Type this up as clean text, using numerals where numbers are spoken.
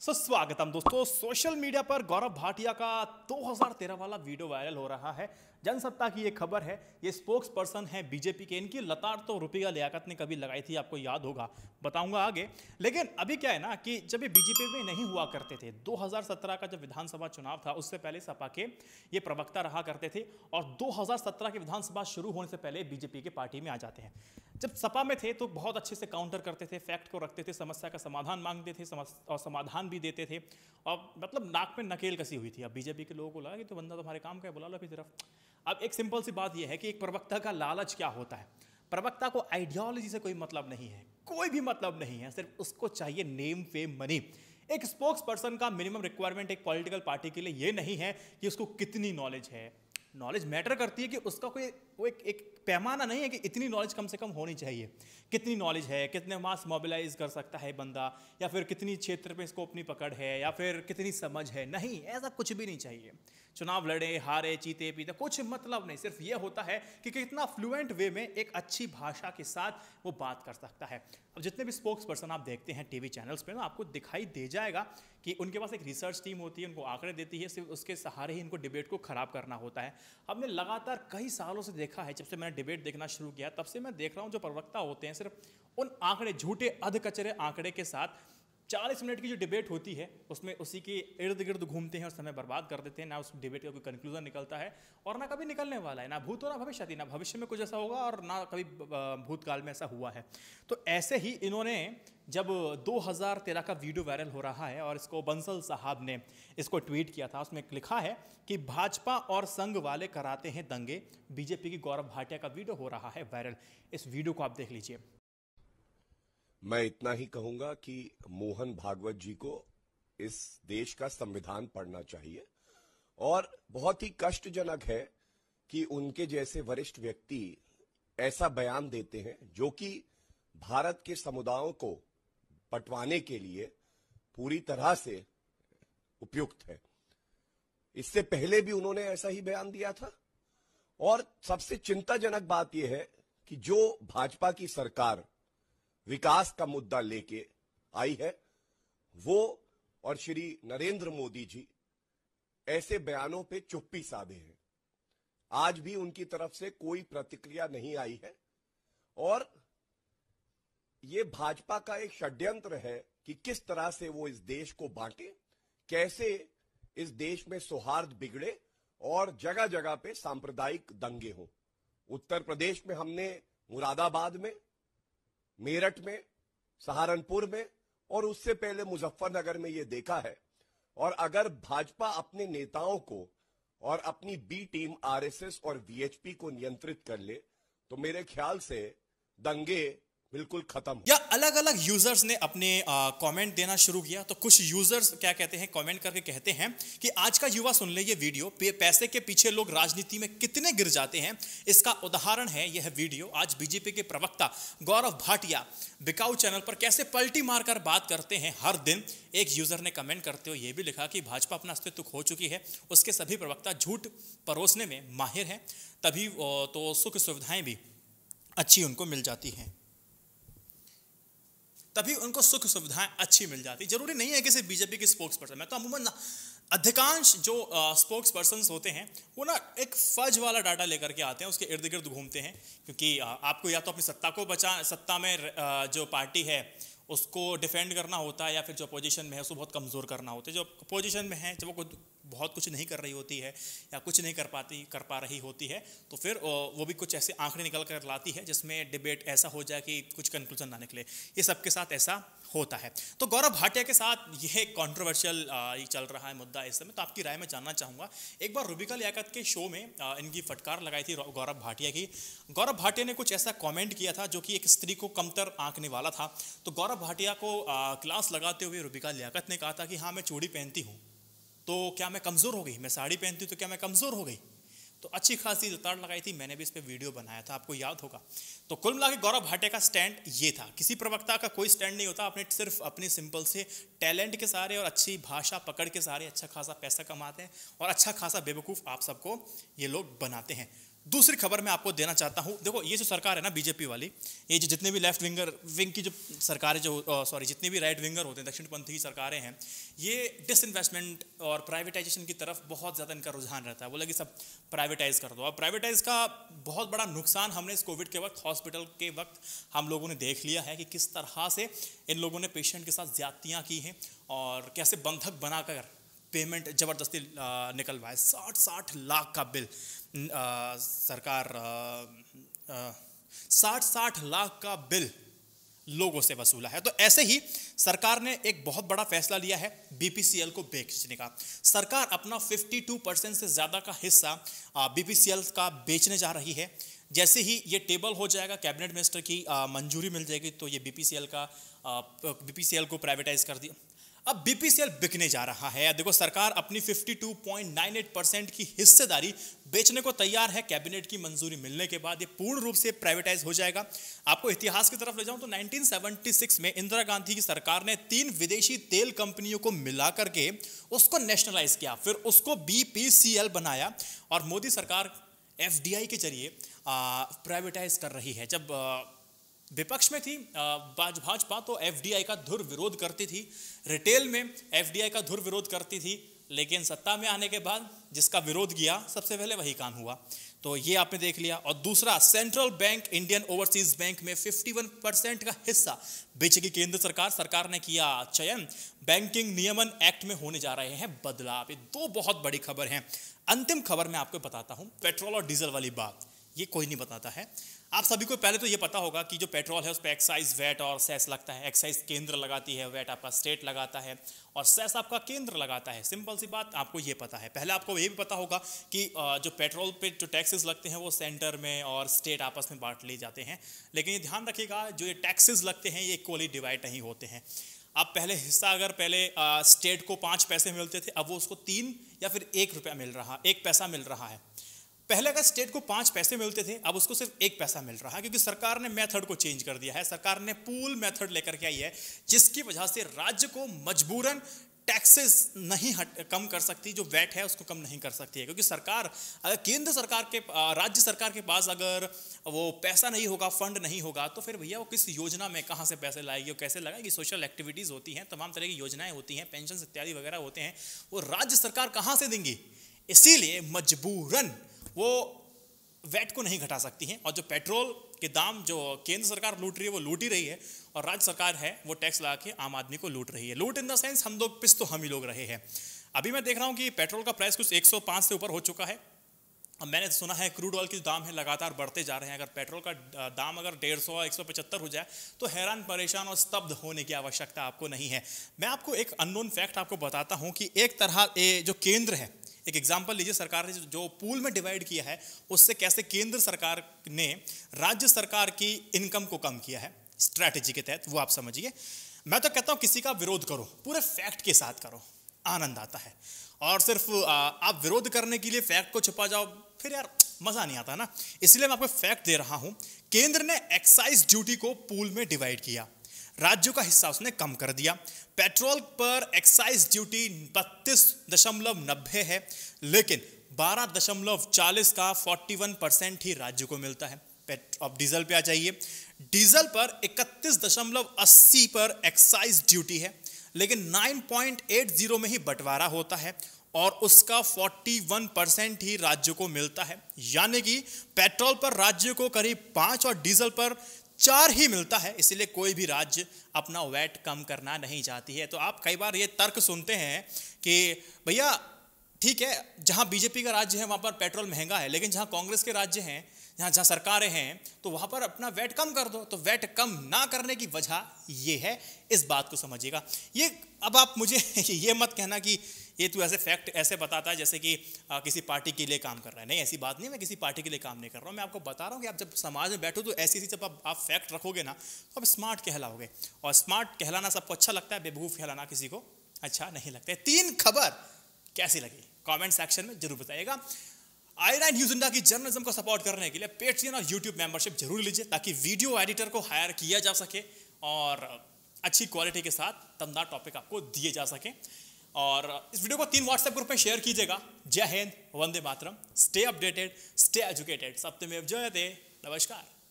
सुस्वागतम दोस्तों। Social media पर गौरव भाटिया का 2013 वाला वीडियो वायरल हो रहा है। जनसत्ता की ये खबर है। ये स्पोक्स पर्सन है बीजेपी के। इनकी लताड़ तो रुपया लियाकत ने कभी लगाई थी, आपको याद होगा, बताऊंगा आगे। लेकिन अभी क्या है ना कि जब ये बीजेपी में नहीं हुआ करते थे, 2017 का जब विधानसभा चुनाव था उससे पहले सपा के ये प्रवक्ता रहा करते थे और 2017 की विधानसभा शुरू होने से पहले बीजेपी के पार्टी में आ जाते हैं। जब सपा में थे तो बहुत अच्छे से काउंटर करते थे, फैक्ट को रखते थे, समस्या का समाधान मांगते थे और समाधान भी देते थे और मतलब नाक में नकेल कसी हुई थी। अब बीजेपी के लोगों को लगा कि तो बंदा तुम्हारे काम का है, बुला लो अपनी तरफ। अब एक सिंपल सी बात यह है कि एक प्रवक्ता का लालच क्या होता है। प्रवक्ता को आइडियोलॉजी से कोई मतलब नहीं है, कोई भी मतलब नहीं है, सिर्फ उसको चाहिए नेम फेम मनी। एक स्पोक्स पर्सन का मिनिमम रिक्वायरमेंट एक पॉलिटिकल पार्टी के लिए ये नहीं है कि उसको कितनी नॉलेज है। नॉलेज मैटर करती है कि उसका कोई वो एक पैमाना नहीं है कि इतनी नॉलेज कम से कम होनी चाहिए। कितनी नॉलेज है, कितने मास मोबिलाइज कर सकता है बंदा, या फिर कितनी क्षेत्र पे इसको अपनी पकड़ है, या फिर कितनी समझ है। नहीं, ऐसा कुछ भी नहीं चाहिए। चुनाव लड़े हारे जीते पीते कुछ मतलब नहीं, सिर्फ ये होता है कि कितना फ्लुएंट वे में एक अच्छी भाषा के साथ वो बात कर सकता है। अब जितने भी स्पोक्स पर्सन आप देखते हैं टीवी चैनल्स पे ना, आपको दिखाई दे जाएगा कि उनके पास एक रिसर्च टीम होती है, उनको आंकड़े देती है, सिर्फ उसके सहारे ही इनको डिबेट को खराब करना होता है। हमने लगातार कई सालों से देखा है, जब से मैंने डिबेट देखना शुरू किया तब से मैं देख रहा हूं जो प्रवक्ता होते हैं सिर्फ उन आंकड़े, झूठे अधकचरे आंकड़े के साथ 40 मिनट की जो डिबेट होती है उसमें उसी के इर्द गिर्द घूमते हैं और समय बर्बाद कर देते हैं। ना उस डिबेट का कोई कंक्लूजन निकलता है और ना कभी निकलने वाला है, ना भूत हो ना भविष्य, ना भविष्य में कुछ ऐसा होगा और ना कभी भूतकाल में ऐसा हुआ है। तो ऐसे ही इन्होंने जब 2013 का वीडियो वायरल हो रहा है और इसको बंसल साहब ने इसको ट्वीट किया था, उसमें लिखा है कि भाजपा और संघ वाले कराते हैं दंगे, बीजेपी की गौरव भाटिया का वीडियो हो रहा है वायरल। इस वीडियो को आप देख लीजिए। मैं इतना ही कहूंगा कि मोहन भागवत जी को इस देश का संविधान पढ़ना चाहिए और बहुत ही कष्टजनक है कि उनके जैसे वरिष्ठ व्यक्ति ऐसा बयान देते हैं जो कि भारत के समुदायों को बंटवाने के लिए पूरी तरह से उपयुक्त है। इससे पहले भी उन्होंने ऐसा ही बयान दिया था और सबसे चिंताजनक बात यह है कि जो भाजपा की सरकार विकास का मुद्दा लेके आई है, वो और श्री नरेंद्र मोदी जी ऐसे बयानों पे चुप्पी साधे हैं। आज भी उनकी तरफ से कोई प्रतिक्रिया नहीं आई है और ये भाजपा का एक षड्यंत्र है कि किस तरह से वो इस देश को बांटे, कैसे इस देश में सौहार्द बिगड़े और जगह जगह पे सांप्रदायिक दंगे हों। उत्तर प्रदेश में हमने मुरादाबाद में, मेरठ में, सहारनपुर में और उससे पहले मुजफ्फरनगर में ये देखा है। और अगर भाजपा अपने नेताओं को और अपनी बी टीम आरएसएस और वीएचपी को नियंत्रित कर ले तो मेरे ख्याल से दंगे बिल्कुल खत्म। या अलग अलग यूजर्स ने अपने कमेंट देना शुरू किया। तो कुछ यूजर्स क्या कहते हैं, कमेंट करके कहते हैं कि आज का युवा सुन ले ये वीडियो, पैसे के पीछे लोग राजनीति में कितने गिर जाते हैं, इसका उदाहरण है यह वीडियो। आज बीजेपी के प्रवक्ता गौरव भाटिया बिकाऊ चैनल पर कैसे पलटी मारकर बात करते हैं हर दिन। एक यूजर ने कमेंट करते हुए यह भी लिखा कि भाजपा अपना अस्तित्व खो चुकी है, उसके सभी प्रवक्ता झूठ परोसने में माहिर हैं, तभी तो सुख सुविधाएं भी अच्छी उनको मिल जाती हैं, तभी उनको सुख सुविधाएं अच्छी मिल जाती। जरूरी नहीं है कि सिर्फ बीजेपी के स्पोक्स पर्सन। मैं तो अमूमन ना अधिकांश जो स्पोक्स पर्सन होते हैं वो ना एक फज वाला डाटा लेकर के आते हैं, उसके इर्द गिर्द घूमते हैं, क्योंकि आपको या तो अपनी सत्ता को सत्ता में जो पार्टी है उसको डिफेंड करना होता है, या फिर जो अपोजिशन में है उसको बहुत कमज़ोर करना होता है। जो अपोजिशन में है, जब वो बहुत कुछ नहीं कर रही होती है या कुछ नहीं कर पा रही होती है, तो फिर वो भी कुछ ऐसे आंकड़े निकल कर लाती है जिसमें डिबेट ऐसा हो जाए कि कुछ कंक्लूजन ना निकले। ये सबके साथ ऐसा होता है। तो गौरव भाटिया के साथ यह कंट्रोवर्शियल चल रहा है मुद्दा इस समय। तो आपकी राय में जानना चाहूँगा। एक बार रुबिका लियाकत के शो में इनकी फटकार लगाई थी गौरव भाटिया की। गौरव भाटिया ने कुछ ऐसा कमेंट किया था जो कि एक स्त्री को कमतर आंकने वाला था। तो गौरव भाटिया को क्लास लगाते हुए रुबिका लियाकत ने कहा था कि हाँ, मैं चूड़ी पहनती हूँ तो क्या मैं कमज़ोर हो गई, मैं साड़ी पहनती हूँ तो क्या मैं कमज़ोर हो गई। तो अच्छी खासी लताड़ लगाई थी, मैंने भी इस पर वीडियो बनाया था, आपको याद होगा। तो कुल मिला के गौरव भाटिया का स्टैंड ये था। किसी प्रवक्ता का कोई स्टैंड नहीं होता, अपने सिर्फ अपने सिंपल से टैलेंट के सहारे और अच्छी भाषा पकड़ के सहारे अच्छा खासा पैसा कमाते हैं और अच्छा खासा बेवकूफ़ आप सबको ये लोग बनाते हैं। दूसरी खबर मैं आपको देना चाहता हूं। देखो ये जो सरकार है ना बीजेपी वाली, ये जो जितने भी लेफ्ट विंग की जो सरकारें जितने भी राइट विंगर होते हैं, दक्षिणपंथी की सरकारें हैं, ये डिसइन्वेस्टमेंट और प्राइवेटाइजेशन की तरफ बहुत ज़्यादा इनका रुझान रहता है। बोला कि सब प्राइवेटाइज कर दो। अब प्राइवेटाइज का बहुत बड़ा नुकसान हमने इस कोविड के वक्त, हॉस्पिटल के वक्त हम लोगों ने देख लिया है कि किस तरह से इन लोगों ने पेशेंट के साथ ज्यादतियाँ की हैं और कैसे बंधक बनाकर पेमेंट जबरदस्ती निकलवाए। 60 लाख का बिल सरकार 60 लाख का बिल लोगों से वसूला है। तो ऐसे ही सरकार ने एक बहुत बड़ा फैसला लिया है बीपीसीएल को बेचने का। सरकार अपना 52% से ज़्यादा का हिस्सा बीपीसीएल का बेचने जा रही है। जैसे ही ये टेबल हो जाएगा, कैबिनेट मिनिस्टर की मंजूरी मिल जाएगी, तो ये बीपीसीएल को प्राइवेटाइज कर दिया। अब बीपीसीएल बिकने जा रहा है। देखो सरकार अपनी 52.98% की हिस्सेदारी बेचने को तैयार है। कैबिनेट की मंजूरी मिलने के बाद ये पूर्ण रूप से प्राइवेटाइज हो जाएगा। आपको इतिहास की तरफ ले जाऊं तो 1976 में इंदिरा गांधी की सरकार ने 3 विदेशी तेल कंपनियों को मिलाकर के उसको नेशनलाइज किया, फिर उसको बीपीसीएल बनाया और मोदी सरकार एफडीआई के जरिए प्राइवेटाइज कर रही है। जब विपक्ष में थी भाजपा, तो एफडीआई का धुर विरोध करती थी, रिटेल में एफडीआई का धुर विरोध करती थी, लेकिन सत्ता में आने के बाद जिसका विरोध किया सबसे पहले वही काम हुआ। तो ये आपने देख लिया। और दूसरा, central bank Indian overseas bank में 51% का हिस्सा बेचेगी केंद्र सरकार। सरकार ने किया चयन, बैंकिंग नियमन एक्ट में होने जा रहे हैं बदलाव। ये 2 बहुत बड़ी खबर हैं। अंतिम खबर मैं आपको बताता हूं, पेट्रोल और डीजल वाली बात। ये कोई नहीं बताता है। आप सभी को पहले तो ये पता होगा कि जो पेट्रोल है उस पर एक्साइज, वैट और सेस लगता है। एक्साइज केंद्र लगाती है, वैट आपका स्टेट लगाता है और सेस आपका केंद्र लगाता है। सिंपल सी बात, आपको ये पता है। पहले आपको ये भी पता होगा कि जो पेट्रोल पे जो टैक्सेस लगते हैं वो सेंटर में और स्टेट आपस में बांट लिए जाते हैं। लेकिन ये ध्यान रखिएगा, जो ये टैक्सेस लगते हैं ये इक्वली डिवाइड नहीं होते हैं। अब पहले हिस्सा अगर पहले स्टेट को 5 पैसे मिलते थे, अब वो उसको 3 या फिर 1 पैसा मिल रहा है। पहले अगर स्टेट को 5 पैसे मिलते थे, अब उसको सिर्फ 1 पैसा मिल रहा है, क्योंकि सरकार ने मेथड को चेंज कर दिया है। सरकार ने पूल मेथड लेकर के आई है, जिसकी वजह से राज्य को मजबूरन टैक्सेस नहीं कम कर सकती, जो वैट है उसको कम नहीं कर सकती है। क्योंकि सरकार, अगर केंद्र सरकार के, राज्य सरकार के पास अगर वो पैसा नहीं होगा, फंड नहीं होगा, तो फिर भैया वो किस योजना में कहाँ से पैसे लाएगी और कैसे लगाएगी। सोशल एक्टिविटीज़ होती हैं, तमाम तरह की योजनाएं होती हैं, पेंशन इत्यादि वगैरह होते हैं, वो राज्य सरकार कहाँ से देंगी। इसीलिए मजबूरन वो वैट को नहीं घटा सकती हैं। और जो पेट्रोल के दाम जो केंद्र सरकार लूट रही है वो लूट ही रही है, और राज्य सरकार है वो टैक्स लगा के आम आदमी को लूट रही है। लूट इन द सेंस, हम लोग पिस तो हम ही लोग रहे हैं। अभी मैं देख रहा हूँ कि पेट्रोल का प्राइस कुछ 105 से ऊपर हो चुका है। अब मैंने सुना है क्रूड ऑयल के दाम है लगातार बढ़ते जा रहे हैं। अगर पेट्रोल का दाम अगर 150 175 हो जाए तो हैरान परेशान और स्तब्ध होने की आवश्यकता आपको नहीं है। मैं आपको एक अननोन फैक्ट आपको बताता हूँ कि एक तरह जो केंद्र है, एक एग्जाम्पल लीजिए, सरकार ने जो पूल में डिवाइड किया है उससे कैसे केंद्र सरकार ने राज्य सरकार की इनकम को कम किया है स्ट्रैटेजी के तहत, वो आप समझिए। मैं तो कहता हूं किसी का विरोध करो, पूरे फैक्ट के साथ करो, आनंद आता है। और सिर्फ आप विरोध करने के लिए फैक्ट को छुपा जाओ, फिर यार मजा नहीं आता ना। इसलिए मैं आपको फैक्ट दे रहा हूं। केंद्र ने एक्साइज ड्यूटी को पूल में डिवाइड किया, राज्यों का हिस्सा उसने कम कर दिया। पेट्रोल पर एक्साइज ड्यूटी 32.90 है, लेकिन 12.40 का 41% ही राज्य को मिलता है। अब डीजल पे आ जाइए, डीजल पर 31.80 पर एक्साइज ड्यूटी है, लेकिन 9.80 में ही बंटवारा होता है और उसका 41% ही राज्य को मिलता है। यानी कि पेट्रोल पर राज्य को करीब 5 और डीजल पर 4 ही मिलता है। इसलिए कोई भी राज्य अपना वैट कम करना नहीं चाहती है। तो आप कई बार ये तर्क सुनते हैं कि भैया ठीक है, जहां बीजेपी का राज्य है वहां पर पेट्रोल महंगा है, लेकिन जहां कांग्रेस के राज्य हैं, जहां सरकारें हैं, तो वहां पर अपना वैट कम कर दो। तो वैट कम ना करने की वजह ये है, इस बात को समझिएगा। ये अब आप मुझे ये मत कहना कि ये तू ऐसे फैक्ट ऐसे बताता है जैसे कि किसी पार्टी के लिए काम कर रहा है। नहीं, ऐसी बात नहीं, मैं किसी पार्टी के लिए काम नहीं कर रहा हूँ। मैं आपको बता रहा हूँ कि आप जब समाज में बैठो तो ऐसी जब आप फैक्ट रखोगे ना तो आप स्मार्ट कहलाओगे। और स्मार्ट कहलाना सबको अच्छा लगता है, बेवकूफ़ कहलाना किसी को अच्छा नहीं लगता है। 3 खबर कैसी लगी कमेंट सेक्शन में जरूर बताइएगा। i9 न्यूज़ इंडिया की जर्नलिज्म को सपोर्ट करने के लिए पेट्रियन और यूट्यूब मेंबरशिप जरूर लीजिए, ताकि वीडियो एडिटर को हायर किया जा सके और अच्छी क्वालिटी के साथ दमदार टॉपिक आपको दिए जा सके। और इस वीडियो को 3 व्हाट्सएप ग्रुप में शेयर कीजिएगा। जय Hind, Vande Mataram, stay updated, stay educated, सत्यमेव जयते। नमस्कार।